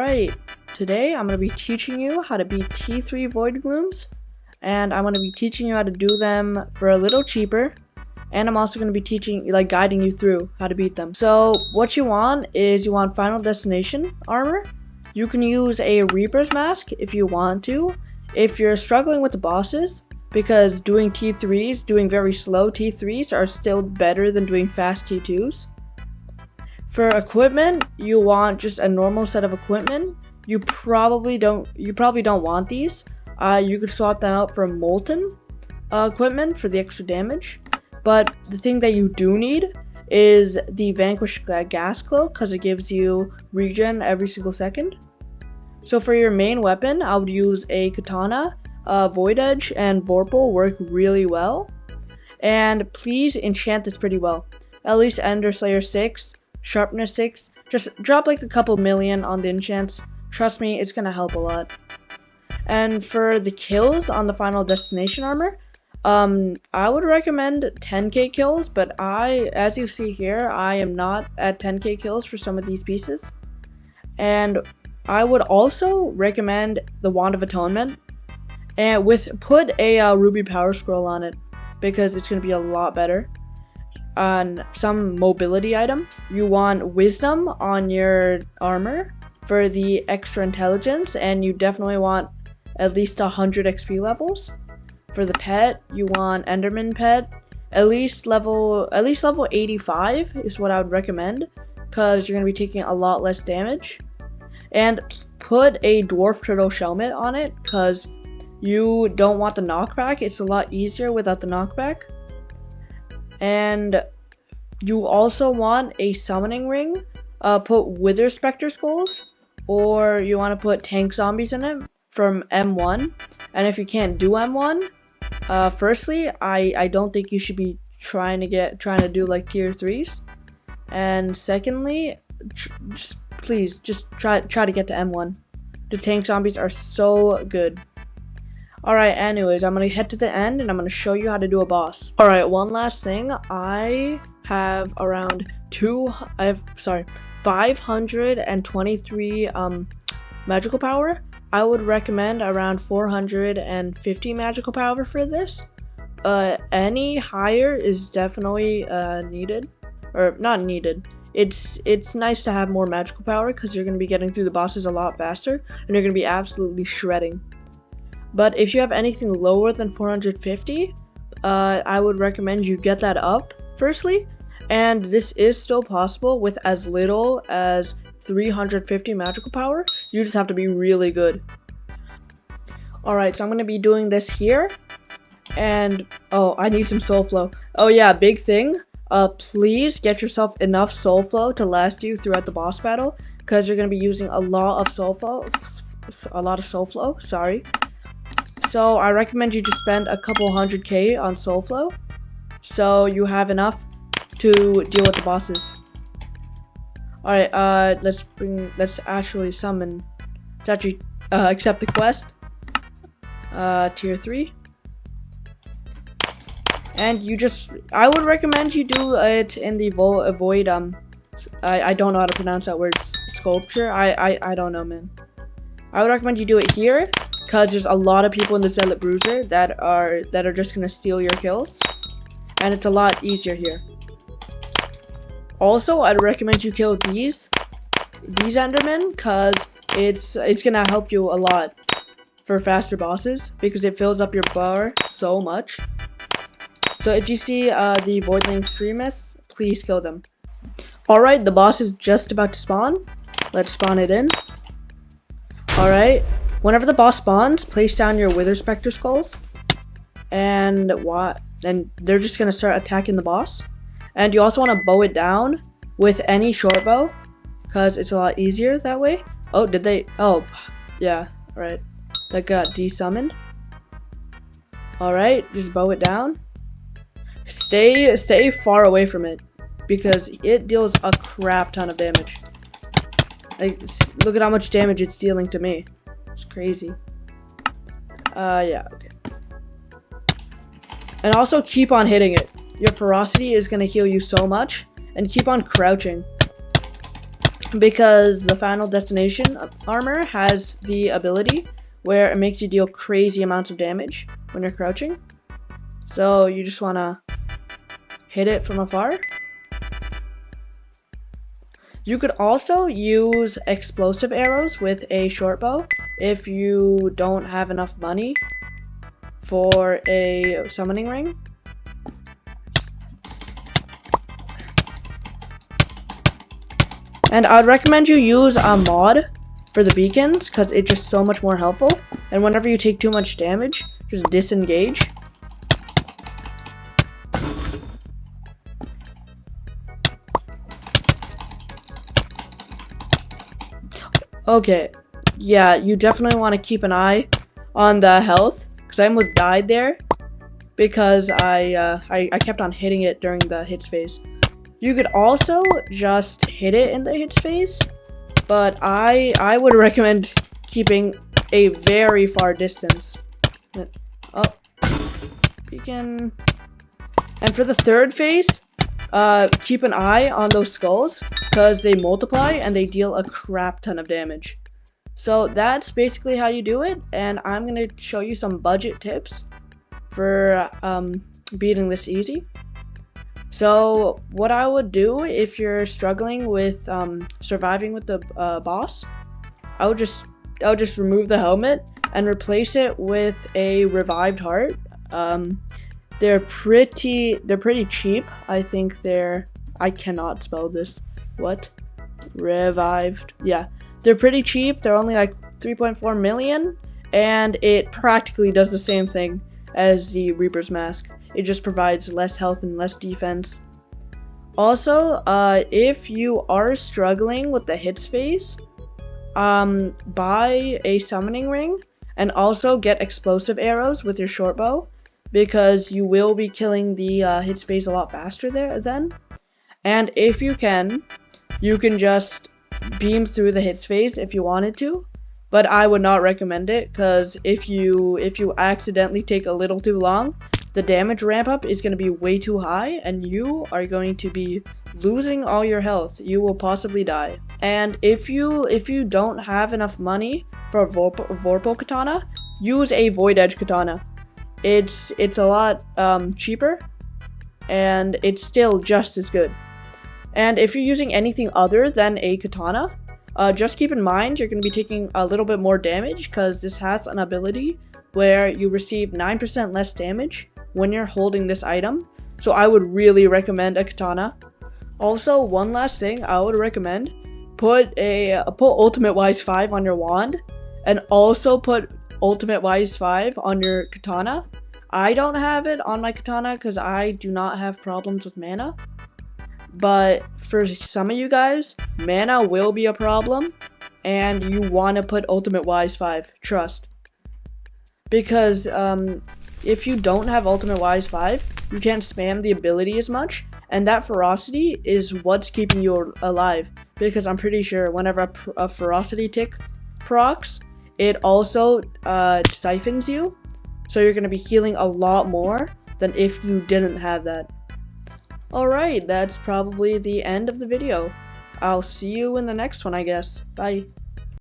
Alright, today I'm going to be teaching you how to beat T3 Void Glooms, and I'm going to be teaching you how to do them for a little cheaper, and I'm also going to be guiding you through how to beat them. So what you want is you want Final Destination armor. You can use a Reaper's Mask if you want to, if you're struggling with the bosses, because doing T3's, doing very slow T3's are still better than doing fast T2's. For equipment, you want just a normal set of equipment. You probably don't want these. You could swap them out for molten equipment for the extra damage. But the thing that you do need is the Vanquish Gas Cloak, because it gives you regen every single second. So for your main weapon, I would use a Katana. Void Edge and Vorpal work really well. And please enchant this pretty well. At least Ender Slayer 6. Sharpness 6, just drop like a couple million on the enchants. Trust me, it's gonna help a lot. And for the kills on the Final Destination armor, I would recommend 10k kills, but as you see here, I am not at 10k kills for some of these pieces. And I would also recommend the Wand of Atonement, and put a Ruby Power Scroll on it, because it's gonna be a lot better. On some mobility item, you want Wisdom on your armor for the extra intelligence, and you definitely want at least 100 XP levels. For the pet, you want Enderman pet, at least level 85 is what I would recommend, because you're gonna be taking a lot less damage. And put a Dwarf Turtle Helmet on it, because you don't want the knockback. It's a lot easier without the knockback. And you also want a summoning ring. Put Wither Spectre Skulls, or you want to put Tank Zombies in it from M1. And if you can't do M1, firstly, I don't think you should be trying to do like tier 3's. And secondly, please try to get to M1. The Tank Zombies are so good. Alright, anyways, I'm going to head to the end and I'm going to show you how to do a boss. Alright, one last thing. I have around 523 magical power. I would recommend around 450 magical power for this. Any higher is definitely needed. Or not needed. It's nice to have more magical power because you're going to be getting through the bosses a lot faster and you're going to be absolutely shredding. But if you have anything lower than 450, I would recommend you get that up firstly. And this is still possible with as little as 350 magical power. You just have to be really good. Alright, so I'm going to be doing this here. And, oh, I need some soul flow. Oh yeah, big thing. Please get yourself enough soul flow to last you throughout the boss battle. Because you're going to be using a lot of soul flow. Sorry. So I recommend you just spend a couple 100k on soul flow, so you have enough to deal with the bosses. Alright, let's actually summon. Let's actually accept the quest. Tier 3. And I would recommend you do it in the void. I don't know how to pronounce that word. Sculpture. I don't know, man. I would recommend you do it here, because there's a lot of people in the Zealot Bruiser that are just gonna steal your kills, and it's a lot easier here. Also, I'd recommend you kill these Endermen, because it's gonna help you a lot for faster bosses, because it fills up your bar so much. So if you see the Voidling Extremists, please kill them. Alright, the boss is just about to spawn. Let's spawn it in. Alright. Whenever the boss spawns, place down your Wither Spectre Skulls, and they're just gonna start attacking the boss. And you also want to bow it down with any short bow, because it's a lot easier that way. Oh, did they? Oh, yeah, right. That got desummoned. Alright, just bow it down. Stay far away from it, because it deals a crap ton of damage. Like, look at how much damage it's dealing to me. It's crazy. Yeah, okay. And also keep on hitting it. Your ferocity is gonna heal you so much. And keep on crouching. because the Final Destination armor has the ability where it makes you deal crazy amounts of damage when you're crouching. So you just want to hit it from afar. You could also use explosive arrows with a short bow if you don't have enough money for a summoning ring. And I'd recommend you use a mod for the beacons because it's just so much more helpful. And whenever you take too much damage, just disengage. Okay, yeah, you definitely want to keep an eye on the health, because I almost died there because I kept on hitting it during the hits phase. You could also just hit it in the hits phase, but I would recommend keeping a very far distance. Oh, beacon. And for the third phase, keep an eye on those skulls, because they multiply and they deal a crap ton of damage. So that's basically how you do it, and I'm going to show you some budget tips for beating this easy. So what I would do if you're struggling with surviving with the boss, I would just remove the helmet and replace it with a revived heart. They're pretty cheap. I think I cannot spell this. What? Revived. Yeah. They're pretty cheap. They're only like 3.4 million, and it practically does the same thing as the Reaper's Mask. It just provides less health and less defense. Also, if you are struggling with the hits phase, buy a summoning ring and also get explosive arrows with your short bow, because you will be killing the hits phase a lot faster then. And if you can just beam through the hits phase if you wanted to, but I would not recommend it, because if you accidentally take a little too long, the damage ramp up is going to be way too high and you are going to be losing all your health. You will possibly die. And if you don't have enough money for a Vorpal katana, use a Void Edge katana. It's a lot cheaper, and it's still just as good. And if you're using anything other than a katana, just keep in mind you're going to be taking a little bit more damage, because this has an ability where you receive 9% less damage when you're holding this item. So I would really recommend a katana. Also, one last thing I would recommend, put Ultimate Wise 5 on your wand, and also put Ultimate Wise 5 on your katana. I don't have it on my katana because I do not have problems with mana. But for some of you guys, mana will be a problem, and you want to put Ultimate Wise 5, trust. Because if you don't have Ultimate Wise 5, you can't spam the ability as much, and that ferocity is what's keeping you alive. Because I'm pretty sure whenever a ferocity tick procs, it also siphons you, so you're going to be healing a lot more than if you didn't have that. Alright, that's probably the end of the video. I'll see you in the next one, I guess. Bye.